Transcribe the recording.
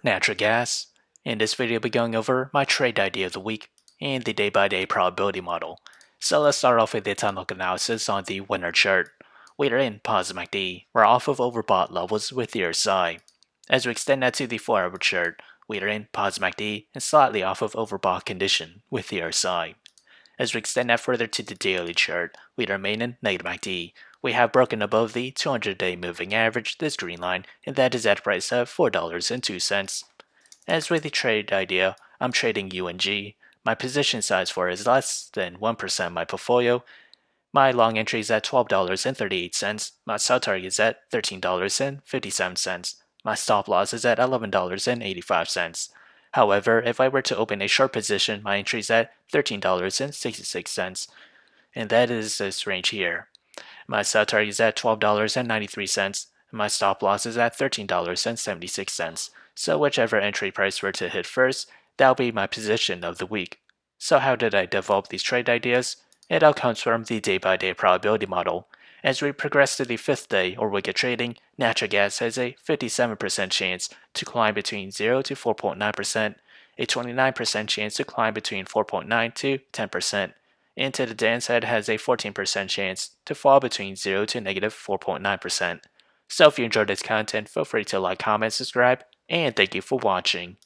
natural gas. In this video, I'll be going over my trade idea of the week and the day-by-day probability model. So let's start off with the technical analysis on the winner chart. We are in positive MACD. We're off of overbought levels with the RSI. As we extend that to the 4-hour chart, we are in positive MACD and slightly off of overbought condition with the RSI. As we extend that further to the daily chart, we remain in negative MACD. We have broken above the 200-day moving average, this green line, and that is at a price of $4.02. As with the trade idea, I'm trading UNG. My position size for it is less than 1% of my portfolio. My long entry is at $12.38. My sell target is at $13.57. My stop loss is at $11.85. However, if I were to open a short position, my entry is at $13.66, and that is this range here. My sell target is at $12.93, and my stop loss is at $13.76. So whichever entry price were to hit first, that'll be my position of the week. So how did I develop these trade ideas? It all comes from the day-by-day probability model. As we progress to the 5th day or wicket trading, natural gas has a 57% chance to climb between 0 to 4.9%, a 29% chance to climb between 4.9 to 10%, and to the downside has a 14% chance to fall between 0 to negative 4.9%. So if you enjoyed this content, feel free to like, comment, subscribe, and thank you for watching.